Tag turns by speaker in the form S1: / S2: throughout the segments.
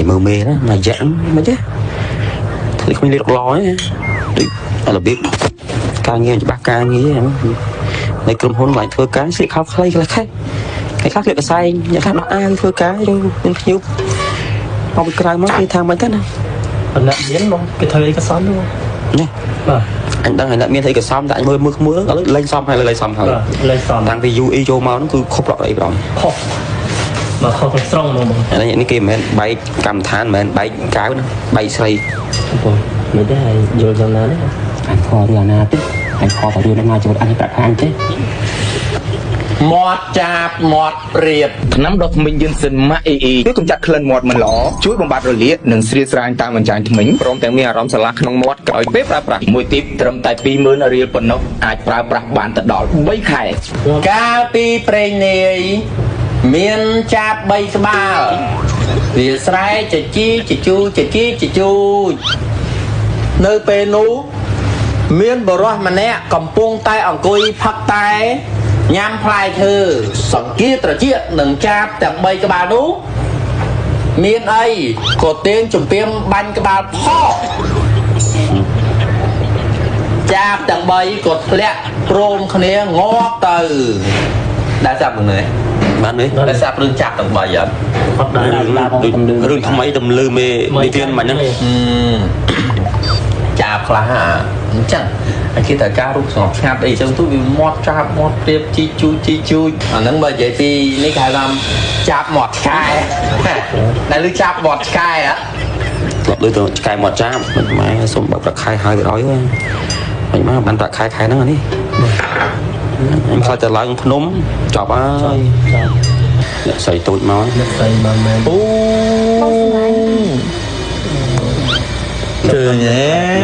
S1: mơ mê đó mà giãn mà chứ thì không đi được lo ấy là biết ca nghe bác ca nghĩ này cầm hôn lại thưa cá sẽ khóc lây là khách cái khác liệu sai nhà khác nó ai thưa cá cho nên nhiều không cái mất đi thang mấy cái này
S2: anh đã biến luôn cái thời cái xóm luôn
S1: nha anh đang hay miên thấy cái xóm tại mưa mưa lên xóm hay là lên xóm thôi
S2: lên xóm
S1: đang vì vui cho máu nó cứ khóc lọt đấy rồi
S2: mà không còn strong luôn
S1: anh những cái mẹ bay cầm than mẹ bay cái nữa bay xây
S2: mấy cái này vô trong đó đấy
S1: anh kho là na tức anh kho phải đưa ra cho anh đặt ăn chứ
S3: mọt chạp mọt riệp nắm đọc mình dân sinh mãi ý cứ cùng chặt khlen mọt mình lỏ chuối bằng bát rồi liệt nâng sri srang tam mình chàng mình prom tiếng mía rom salak nông mọt cởi bếp ra bạc mùi tiếp trầm tại pi mưa nó riệp bẩn nóc ai pra bạc bàn tật đỏ bấy khai ca pi pre này miên chạp bay ba vì srai chả chi chả chu nơi pe nú miên bờ roa mà nè cầm puông tay ở cùi phật tay nhằm phai thư sẵn kia trở chiết nâng chạp chẳng bay cái bà đú miên ấy có tiếng chùm phim banh cái bà phó chạp chẳng bay có lẹ prôm khá nế ngó từ đã sạp được này
S1: bạn đấy
S3: đã sạp rừng chạp chẳng bay vậy
S1: rừng không mấy tầm lư mê đi tiên mà nhá
S3: chạp là hả chẳng khi ta ca rút sọt chạp đây trong tôi bị mót chạp mót tiếp chi chui nâng bởi vậy thì ní khai làm chạp mọt khai đây lưu chạp mọt khai á
S1: lọc đối tượng khai mọt chạp mình mai xong bọc đặt khai hai cái đói mình má bạn đặt khai nó đi em sao trả lại con nấm chọc á xây tụi máu
S3: trừ nhé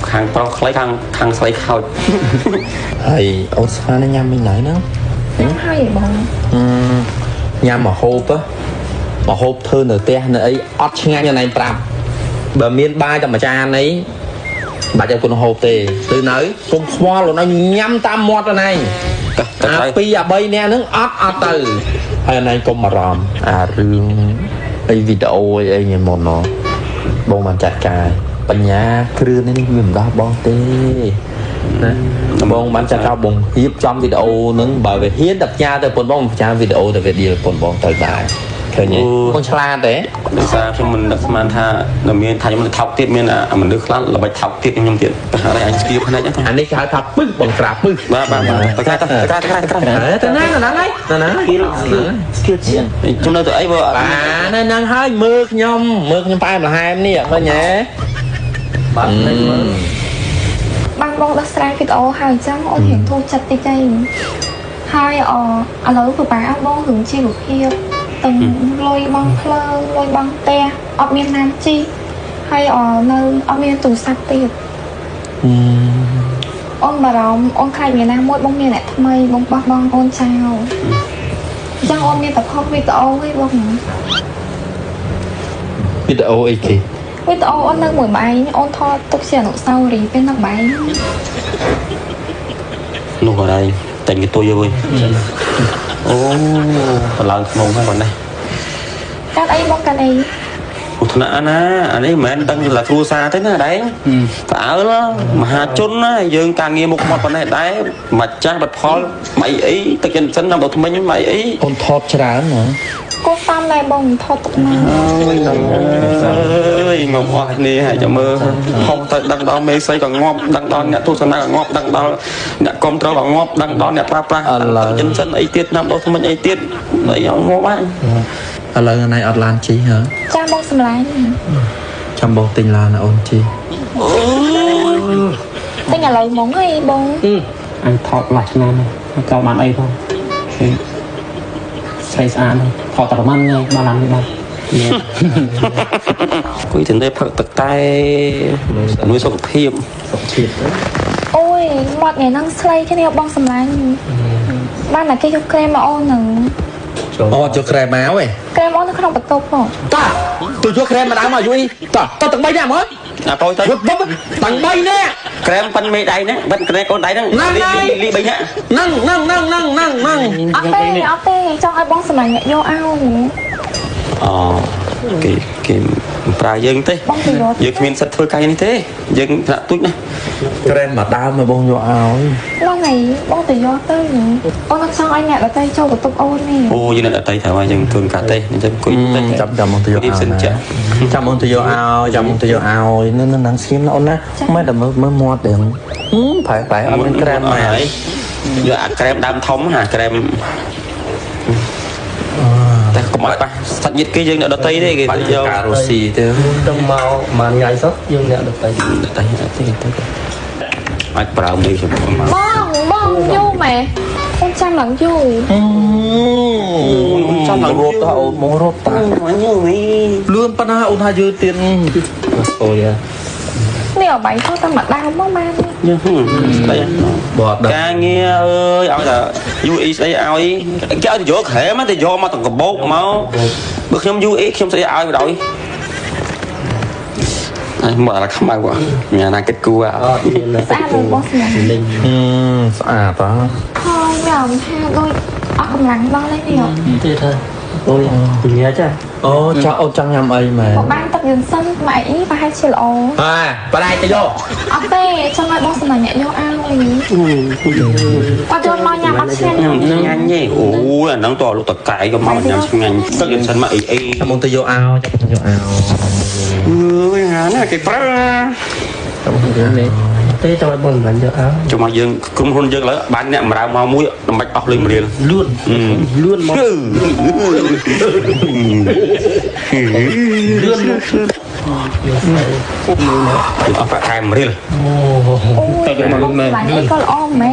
S1: khang pro lấy khang xây khôi
S3: thầy ôn xa nó nhằm mình lại nữa
S4: hay vậy bọn
S3: nhằm mà hộp á mà hộp thơ nở te nở ấy ót ngang cho này tạm bà miên ba cho mà cha anh ấy bà cho con hộp tề từ nới con khoa rồi nó nhắm tam mót ra này pi à bay nè nó ót từ hay này con mà ròm rương ấy video ấy nhìn một nó bông bàn chặt cài bánh nhá cứ nên mình đó bông tê bông bàn chặt cao bông hiếp trong video nướng bởi vì hiến đập nha từ con bông cha video từ video con bông tới bài khởi nhỉ con chla thế
S1: để sao khi mình đặt màn tha là miền thay mình thọc tiếp miền mình được lắm là bài thọc tiếp trong tiền đây anh skip này nhá
S3: anh đi khai thọc bứt bằng trạp bứt
S1: ba ta
S3: nói là nó nói
S1: chúng tôi tụi ấy vừa
S3: nên năng hơi mượt nhom tay là hai em nè thôi nhé
S4: băng bông đã srai video hai trăm ôn hiện thu chặt tay tay hai lối của bà áo bông hưởng chi của kia từng lôi băng phơ lôi băng te ở miền Nam chi hay ở nơi ở miền tù sạch tiệt ôn bà rồng ôn khai miền Nam mỗi bông miền lại tham mây bông băng băng ôn chào chẳng ôn miền tập không video với bông
S3: video ấy kì
S4: video ôn nơi buổi bài ôn tho tục xỉa nụ sau thì bên nắp bài
S1: luôn ở đây tình cái tôi vui lần mông hai còn đây
S4: các ấy bông cái này
S1: anh anh ấy mà anh đang là thua xa thế này đấy ở đó mà hà chốn á dương càng nghe một con này đấy mà cha bật phò mày ý tự nhiên sân làm đồ thông minh mày ý
S3: con thọt chả nữa
S4: cô tam này bông thọ tục nào
S1: ơi ngọc hoa này hãy cho mơ không tới đằng đó mê xây còn ngọt đằng đó nhặt thu sân là ngọt đằng đó nhặt con trâu là ngọt đằng đó nhặt pra chân sân ấy tiết năm đâu thông minh ấy tiết đấy ngọt quá
S3: lần này ở lan chi hả
S4: cha bông xâm lái
S3: trong bộ tình là ôn chi
S4: tên nhà lấy món ấy bông
S2: anh thọt lại cho nên cao bạn ấy thôi xây xa này thọt tờ măn này ba làm đi ba
S1: quý tình đây phật tật tay nuôi sọc thiệp
S4: ôi một ngày năng slay cái này bông xâm lái ban là cái chụp kem mà ôn nừng
S3: cho krem áo ấy
S4: kem ôn nó không bật tục không
S3: ta tôi cho krem mà đá mà vui ta tầng bay ra mới
S1: tôi thấy
S3: tầng bay nè
S1: krem phân mê đầy nè vẫn cái con đầy nè đi bình nhá
S3: năng
S4: ốc tê trong ai bông xâm lái nhẹ vô ao
S1: cái គេប្រើយើងទេ
S4: បងទៅយក
S1: យើងគ្មានសិទ្ធធ្វើកាយនេះទេយើងថ្នាក់ទូចណា
S5: ក្រែមមកដើមមកបងយកឲ្យ
S4: បងថ្ងៃបងទៅយកទៅអូនអត់ចង់ឲ្យអ្នកដទៃចូលបន្ទប់អូននេះ
S1: អូយើងនៅតែថាហើយយើងធ្វើកាទេអញ្ចឹងអង្គុយទៅ
S5: ចាំមកទៅយកឲ្យចាំមកទៅយកឲ្យចាំមកទៅយកឲ្យនឹងស្គីមណាអូនណាមិនតែមើលមាត់ទាំងប្រែអត់មានក្រែមមក
S1: ហើយយកអាក្រែមដើមធំអាក្រែមតែកុំឲ្យប៉ះសាច់ញាតិគេយើងអ្នកដតីទេគេយក
S5: ការ៉ូស៊ីទៅ
S2: ទៅមកមួយថ្ងៃសោះយើងអ្នកដតី
S1: ដតីទៅអាចប្រើមួយខ្ញុំមក
S4: បងយូរម៉ែអូនចាំឡើងយូរ
S5: ចាំរត់ទៅអូនមករត់តា
S1: មកញ៉ូមី
S5: លឿនប៉ុណ្ណាអូនថាយើទៀត
S2: អូយ
S4: នេះអបាយថតតែម្ដងមកបាន
S1: ញ៉ូស្ដី
S5: បត់ដល់
S1: ការងារអើយឲ្យតែ UE ស្ដីឲ្យគេឲ្យទៅយកក្រែមទៅយកមកទាំងកបោកមកបើខ្ញុំ UE ខ្ញុំស្ដីឲ្យបដ ாய் អញមកអាខ្មៅញ៉ាណាគិតគូអ
S2: អត់មាន
S4: ស្អាតលើបងស្ញាំ
S2: លេង
S5: ស្អាតហ៎
S4: ហើយញ៉ាំថាដូចអស់កម្លាំងដល់ហើយនេះ
S2: ទេថាអូយញ៉ាចា
S5: អូចាអូនចង់ញ៉ាំអីមែន
S4: បងបានទឹកយើងសិនម៉ែអីប្រហែលជាល្អ
S5: បដៃទៅយក
S4: អត់ទេចង់ឲ្យបងសម្រាប់អ្នកយកឲ្យអត់យកមកញ៉ាំអត់ឆ្ងាញ់
S1: ញ៉ាំឆ្ងាញ់ទេអូយអាហ្នឹងតលោកតកាយក៏មកញ៉ាំឆ្ងាញ់ទឹកយើងសិនមកអី
S5: ចាំមកទៅយកឲ្យចាំទៅយកឲ្យ
S1: អើយហាណាគេប្រើ
S2: ទៅយើងនេះទេចង់ឲ្យបងមិនយកអើ
S1: ចុះមកយើងក្រុមហ៊ុនយើងឡើយបានអ្នកបម្រើមកមួយដើម្បីអស់លុយ1រៀល
S2: លឿនលឿនមកលឿន
S1: អស់ប្រាក់ខែ1រៀល
S4: អូយបងសម្រាប់អីក៏ល្អម៉ែ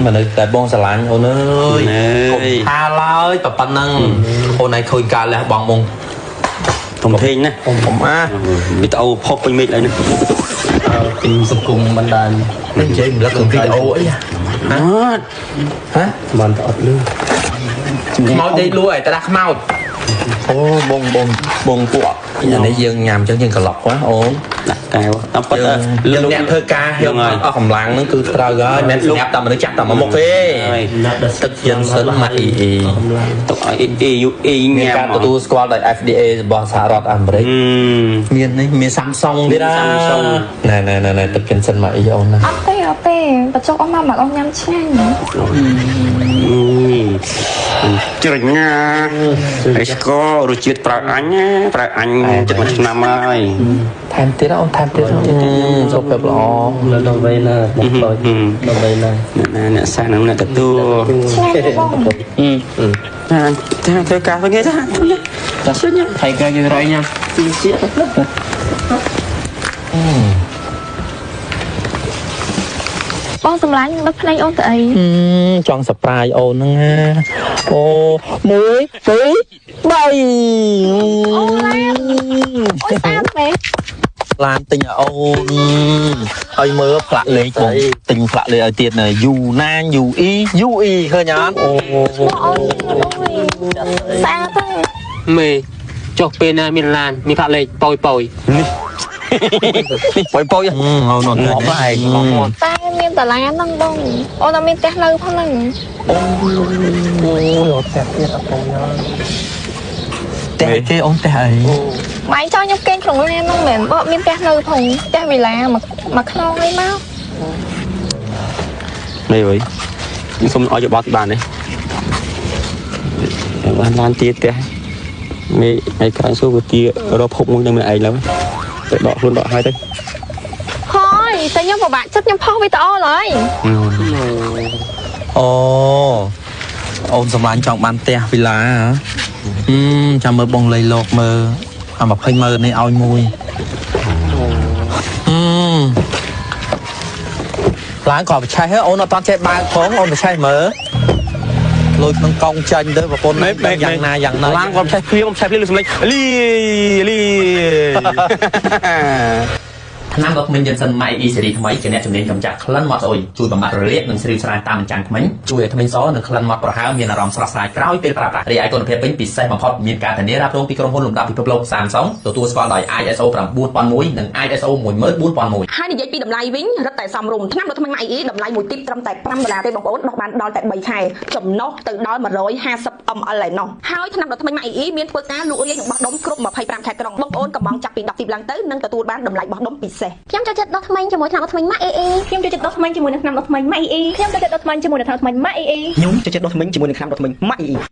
S5: មនុស្សតែបងស្រឡាញ់អូនអើយ
S1: ណែ
S5: ថាឡើយតែប៉ុណ្ណឹងអូនឯងឃើញការលះបង់បង
S1: ធំធេងណា
S5: ខ្ញុំអា
S1: វីដេអូផុសពេញមេឃហើយនេះ
S2: ពីសង្គមបណ្ដាញ
S5: និយាយម្លឹកក្នុងវីដេអូអី
S1: អត់
S5: ហ៎
S2: បានតែអត់លឿន
S5: ខ្មោចដេកលួយតែដាក់ខ្មោចអូបងពួកអានេះយើងញ៉ាំចឹងយើងក្លុកណាអូន
S1: ដាក់កែវតាមពិត
S5: យើងអ្នកធ្វើការយើងអស់កម្លាំងហ្នឹងគឺត្រូវហើយមិនស្រាប់តែមនុស្សចាក់តែមកមុខទេ
S1: ហើយ
S5: ទឹកយើងសិនមកអ៊ី
S1: ទុកឲ្យ EU
S5: មាន
S1: ញ៉ាំ
S5: ការទទួលស្គាល់ដោយ FDA របស់សហរដ្ឋអាមេរិកមាននេះមាន Samsung ទៀតណា
S1: Samsung
S5: ណែទឹកចិនសិនមកអ៊ីអូនណា
S4: អត់ទេបញ្ចុកអស់មកមកអស់ញ៉ាំឆ្ងាញ់
S1: ជ្រញ៉ាអីស្គររសជាតិប្រើអញចិត្តមួយឆ្នាំហើយ
S5: ថែមទៀតអូនថែមទៀតសុខភាពល្អ
S2: នៅដល់វ័យណាមកតូចដល់វ័យណា
S1: អ្នកសាសនឹងអ្នកទទួល
S4: ឆ្ងាញ់បង
S1: ថាធ្វើការវិញទេថា
S2: ថៃកាយើងរយញ៉ាំពីជា
S4: បងសម្លាញ់ដឹកភ្នែកអូនទៅអី
S5: ចង់ surprise អូនហ្នឹងណាអូ1 2 3
S4: អូស្អាតមែន
S5: ឡានទិញឲ្យអូនឲ្យមើលផ្លាកលេខបងទិញផ្លាកលេខឲ្យទៀតណា U9 UE ឃើញអត់អូ
S4: អូយស្អាតទេ
S2: មេចុះពេលណាមានឡានមានផាក់លេខប៉យ
S5: នេះ
S2: ប៉យ
S5: ប៉យអូនអត់ងាប់ហើយ
S4: តែមានតាឡានហ្នឹងបងអូនអត់មានផ្ទះនៅផងហ្នឹង
S5: អូអត់តែទៀតអត់ទៅតែគេអូនតែអី
S4: ម៉ែចង់ខ្ញុំគេងក្នុងឡានហ្នឹងមែនបើមានផ្ទះនៅផងផ្ទះវិឡាមកខ្នងអីមក
S1: នេះវិញខ្ញុំសុំឲ្យយោបល់ទីបានទេបានឡានទៀតផ្ទះមេឯក្រៅសួរវាទីរកភពមួយនឹងឯងឡើយទៅដកខ្លួនដកឲ្យទៅ
S4: ហើយតែខ្ញុំពិបាកចិត្តខ្ញុំផុសវីដេអូឡើយ
S5: អូអូនសម្លាញ់ចង់បានផ្ទះវិឡាហ៎ចាំមើលបងលៃលោកមើលអា20ម៉ឺននេះឲ្យមួយឡើងក៏ប្រឆេះអូនអត់តន់ចេះបើកផងអូនប្រឆេះមើលលុយក្នុងកង់ចាញ់ទៅប្រពន្ធយ៉ាងណាយ៉ាងណា
S1: ឡើងគាត់ផ្សេងព្រៀងផ្សេងព្រៀងលើសម្លេងលី
S5: ឆ្នាំដុតមិញយើងសិនម៉ៃអ៊ីសេរីថ្មីជាអ្នកជំនាញកម្ចាត់ក្លិនមាត់ស្អុយជួយបំបត្តិរលាកនិងស្រីស្រាយតាមអញ្ចឹងថ្មីជួយឲ្យថ្មីសនិងក្លិនមាត់ប្រហើមមានអារម្មណ៍ស្រស់ស្រាយក្រោយពេលប្រើប្រាស់រីឯគុណភាពវិញពិសេសបំផុតមានការធានារ៉ាប់រងពីក្រុមហ៊ុនលំដាប់ពិភពលោក Samsung ទទួលស្គាល់ដោយ ISO 9001និង ISO 14001
S6: ហើយនិយាយពីតម្លៃវិញរឹតតែសមរម្យឆ្នាំដុតថ្មីម៉ៃអ៊ីតម្លៃមួយទីបត្រឹមតែ$5ទេបងប្អូនដុសបានដល់តែ3ខែចំណុះទៅដល់150 ml ឯណោះហើយឆ្នាំដុតថ្មីម៉ៃអ៊ីមានធ្វើការលក់រាយនិងបោះដុំគ្រប់25ខែក្រុងបងប្អូនកំងចាប់ពី10ទីបឡើងទៅនឹងទទួលបានតម្លៃបោះដុំពិសេសខ្ញុំចូលចិត្តដុសថ្មីជាមួយឆ្នាំដុតថ្មីម៉ាក់អ៊ីខ្ញុំចូលចិត្តដុសថ្មីជាមួយនឹងឆ្នាំដុតថ្មីម៉ាក់អ៊ីខ្ញុំចូលចិត្តដុសថ្មីជាមួយនឹងឆ្នាំដុតថ្មីម៉ាក់អ៊ីខ្ញុំចូលចិត្តដុសថ្មីជាមួយនឹងឆ្នាំដុតថ្មីម៉ាក់អ៊ី